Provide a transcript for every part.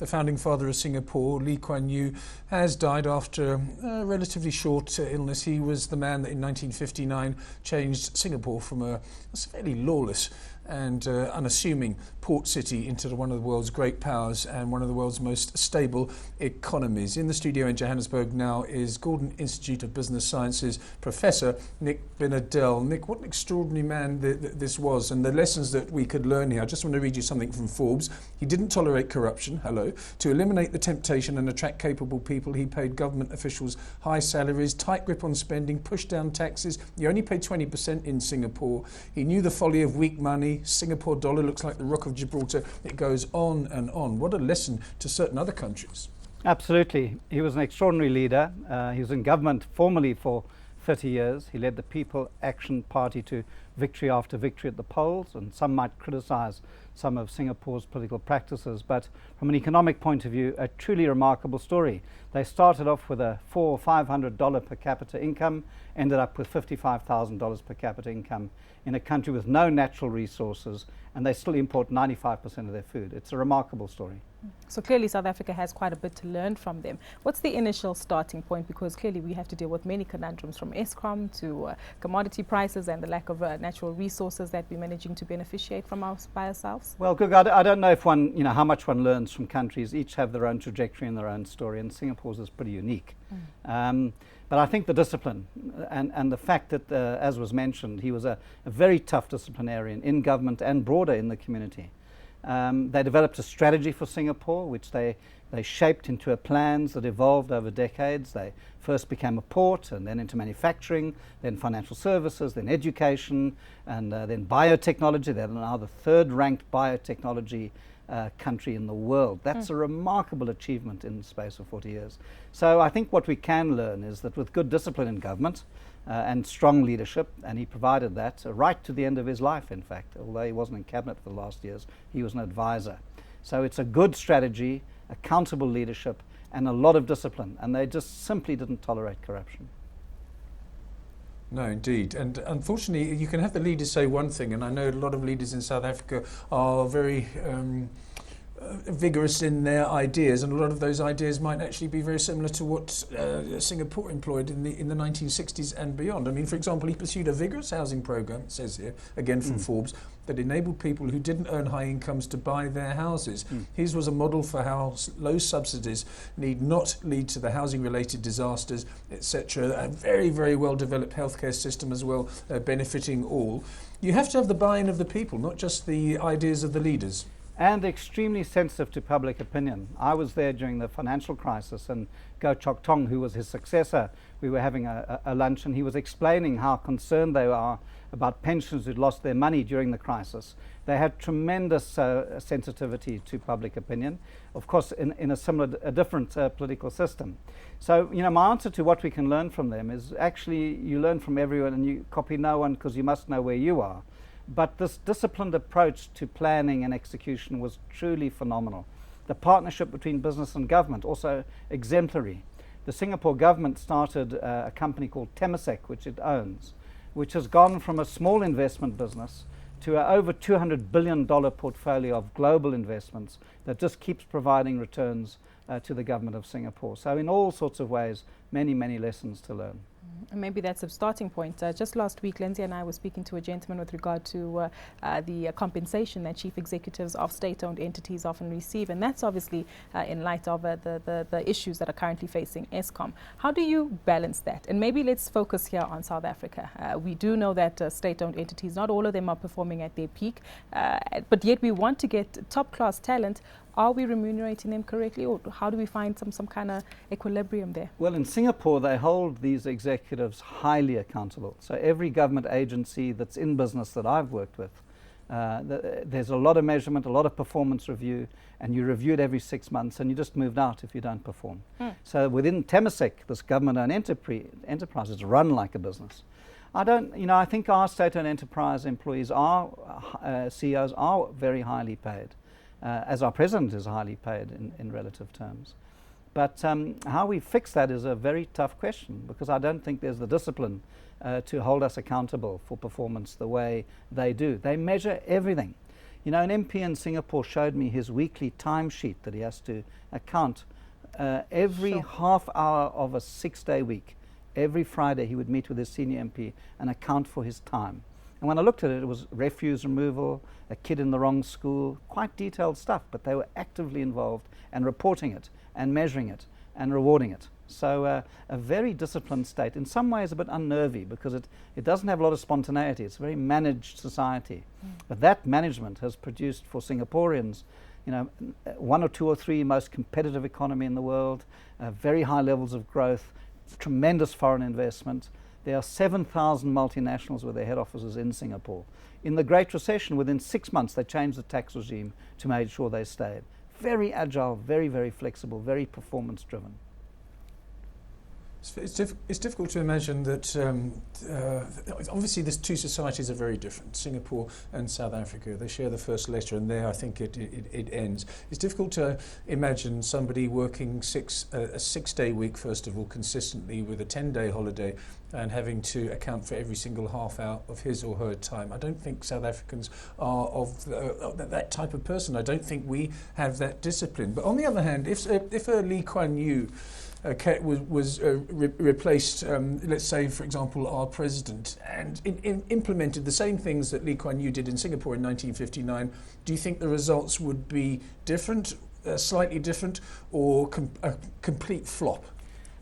the founding father of Singapore, Lee Kuan Yew, has died after a relatively short illness. He was the man that in 1959 changed Singapore from a fairly lawless and unassuming port city into one of the world's great powers and one of the world's most stable economies. In the studio in Johannesburg now is Gordon Institute of Business Sciences Professor Nick Binedell. Nick, what an extraordinary man this was, and the lessons that we could learn here. I just want to read you something from Forbes. He didn't tolerate corruption, to eliminate the temptation and attract capable people. He paid government officials high salaries, tight grip on spending, pushed down taxes. He only paid 20% in Singapore. He knew the folly of weak money. Singapore dollar looks like the Rock of Gibraltar. It goes on and on. What a lesson to certain other countries. Absolutely. He was an extraordinary leader. He was in government formally for 30 years. He led the People Action Party to victory after victory at the polls, and some might criticize some of Singapore's political practices, but from an economic point of view, a truly remarkable story. They started off with a $400 or $500 per capita income, ended up with $55,000 per capita income in a country with no natural resources, and they still import 95% of their food. It's a remarkable story. So clearly South Africa has quite a bit to learn from them. What's the initial starting point? Because clearly we have to deal with many conundrums, from Eskom to commodity prices and the lack of natural resources that we're managing to beneficiate from by ourselves. Well, I don't know if how much one learns from countries. Each have their own trajectory and their own story, and Singapore's is pretty unique. But I think the discipline and the fact that, as was mentioned, he was a very tough disciplinarian in government and broader in the community. They developed a strategy for Singapore, which they shaped into plans that evolved over decades. They first became a port, and then into manufacturing, then financial services, then education, and then biotechnology. They're now the third-ranked biotechnology country in the world. That's a remarkable achievement in the space of 40 years. So I think what we can learn is that with good discipline in government and strong leadership, and he provided that right to the end of his life, in fact. Although he wasn't in cabinet for the last years, he was an advisor. So it's a good strategy, accountable leadership, and a lot of discipline, and they just simply didn't tolerate corruption. No, indeed. And unfortunately, you can have the leaders say one thing, and I know a lot of leaders in South Africa are very vigorous in their ideas, and a lot of those ideas might actually be very similar to what Singapore employed in the 1960s and beyond. I mean, for example, he pursued a vigorous housing program, it says here, again from Forbes, that enabled people who didn't earn high incomes to buy their houses. His was a model for how low subsidies need not lead to the housing-related disasters, etc. A very, very well-developed healthcare system as well, benefiting all. You have to have the buy-in of the people, not just the ideas of the leaders. And extremely sensitive to public opinion. I was there during the financial crisis, and Goh Chok Tong, who was his successor, we were having a lunch, and he was explaining how concerned they are about pensioners who'd lost their money during the crisis. They had tremendous sensitivity to public opinion, of course in a different political system. So, my answer to what we can learn from them is actually you learn from everyone and you copy no one, because you must know where you are. But this disciplined approach to planning and execution was truly phenomenal. The partnership between business and government, also exemplary. The Singapore government started a company called Temasek, which it owns, which has gone from a small investment business to an over $200 billion portfolio of global investments that just keeps providing returns to the government of Singapore. So in all sorts of ways, many, many lessons to learn. And maybe that's a starting point. Just last week, Lindsay and I were speaking to a gentleman with regard to the compensation that chief executives of state-owned entities often receive, and that's obviously in light of the issues that are currently facing Eskom. How do you balance that? And maybe let's focus here on South Africa. We do know that state-owned entities, not all of them are performing at their peak, but yet we want to get top-class talent. Are we remunerating them correctly, or how do we find some kind of equilibrium there? Well, in Singapore, they hold these executives highly accountable. So every government agency that's in business that I've worked with, there's a lot of measurement, a lot of performance review, and you review it every 6 months, and you just moved out if you don't perform. So within Temasek, this government-owned enterprise is run like a business. I think our state-owned enterprise employees CEOs are very highly paid. As our president is highly paid in relative terms. But how we fix that is a very tough question, because I don't think there's the discipline to hold us accountable for performance the way they do. They measure everything. You know, an MP in Singapore showed me his weekly timesheet that he has to account every half hour of a 6-day week. Every Friday he would meet with his senior MP and account for his time. And when I looked at it, it was refuse removal, a kid in the wrong school, quite detailed stuff, but they were actively involved and reporting it and measuring it and rewarding it. So a very disciplined state, in some ways a bit unnervy because it doesn't have a lot of spontaneity. It's a very managed society. But that management has produced for Singaporeans, you know, 1 or 2 or 3 most competitive economy in the world, very high levels of growth, tremendous foreign investment. There are 7,000 multinationals with their head offices in Singapore. In the Great Recession, within 6 months, they changed the tax regime to make sure they stayed. Very agile, very, very flexible, very performance-driven. It's difficult to imagine that, obviously these two societies are very different, Singapore and South Africa. They share the first letter and there I think it ends. It's difficult to imagine somebody working a 6-day week, first of all, consistently with a 10-day holiday and having to account for every single half hour of his or her time. I don't think South Africans are of that type of person. I don't think we have that discipline. But on the other hand, if Lee Kuan Yew was replaced, let's say, for example, our president, and implemented the same things that Lee Kuan Yew did in Singapore in 1959, do you think the results would be different, slightly different, or a complete flop?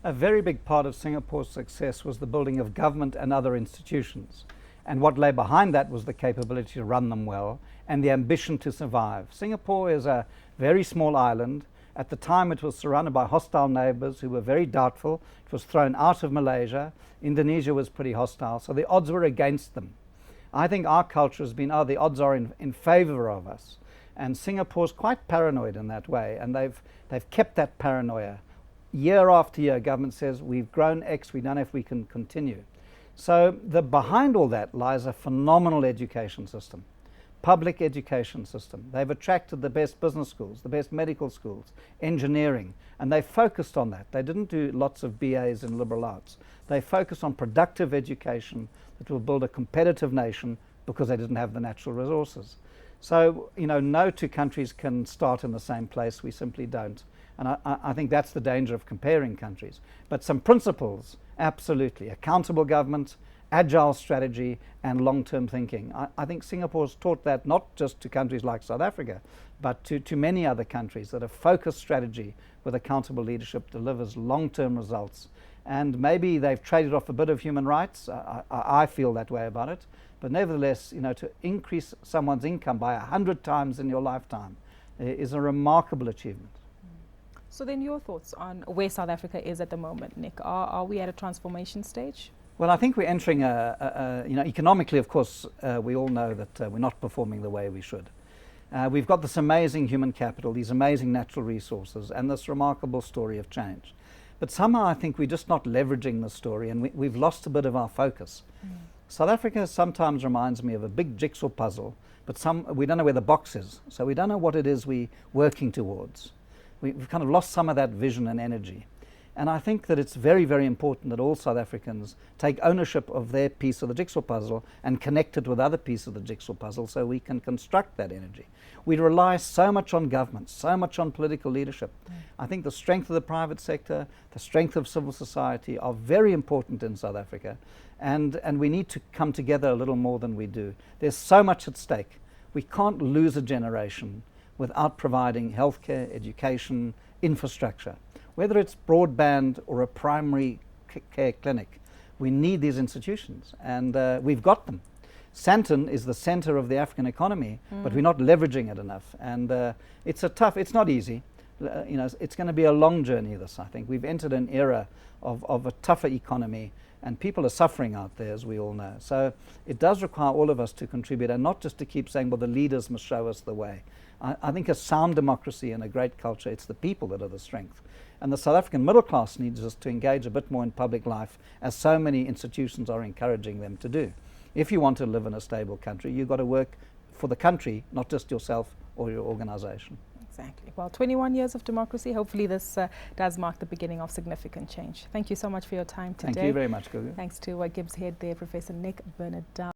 A very big part of Singapore's success was the building of government and other institutions. And what lay behind that was the capability to run them well and the ambition to survive. Singapore is a very small island. At the time, it was surrounded by hostile neighbors who were very doubtful. It was thrown out of Malaysia. Indonesia was pretty hostile, so the odds were against them. I think our culture has been, the odds are in favor of us. And Singapore's quite paranoid in that way, and they've kept that paranoia. Year after year, government says, we've grown X, we don't know if we can continue. So behind all that lies a phenomenal education system. Public education system. They've attracted the best business schools, the best medical schools, engineering, and they focused on that. They didn't do lots of BAs in liberal arts. They focused on productive education that will build a competitive nation because they didn't have the natural resources. So, you know, no two countries can start in the same place. We simply don't. And I think that's the danger of comparing countries. But some principles, absolutely. Accountable government, agile strategy, and long-term thinking. I think Singapore's taught that not just to countries like South Africa, but to many other countries, that a focused strategy with accountable leadership delivers long-term results. And maybe they've traded off a bit of human rights. I feel that way about it. But nevertheless, you know, to increase someone's income by 100 times in your lifetime is a remarkable achievement. So then your thoughts on where South Africa is at the moment, Nick? Are we at a transformation stage? Well, I think we're entering you know, economically, of course, we all know that we're not performing the way we should. We've got this amazing human capital, these amazing natural resources, and this remarkable story of change. But somehow I think we're just not leveraging the story, and we've lost a bit of our focus. South Africa sometimes reminds me of a big jigsaw puzzle, but we don't know where the box is, so we don't know what it is we're working towards. We've kind of lost some of that vision and energy. And I think that it's very, very important that all South Africans take ownership of their piece of the jigsaw puzzle and connect it with other pieces of the jigsaw puzzle so we can construct that energy. We rely so much on government, so much on political leadership. I think the strength of the private sector, the strength of civil society are very important in South Africa, and we need to come together a little more than we do. There's so much at stake. We can't lose a generation without providing healthcare, education, infrastructure. Whether it's broadband or a primary care clinic, we need these institutions, and we've got them. Sandton is the center of the African economy, but we're not leveraging it enough. And it's not easy. You know, it's going to be a long journey, this, I think. We've entered an era of a tougher economy, and people are suffering out there, as we all know. So it does require all of us to contribute, and not just to keep saying, well, the leaders must show us the way. I think a sound democracy and a great culture, it's the people that are the strength. And the South African middle class needs us to engage a bit more in public life, as so many institutions are encouraging them to do. If you want to live in a stable country, you've got to work for the country, not just yourself or your organization. Exactly. Well, 21 years of democracy. Hopefully this does mark the beginning of significant change. Thank you so much for your time today. Thank you very much, Gugu. Thanks to Gibs head there, Professor Nick Binedell.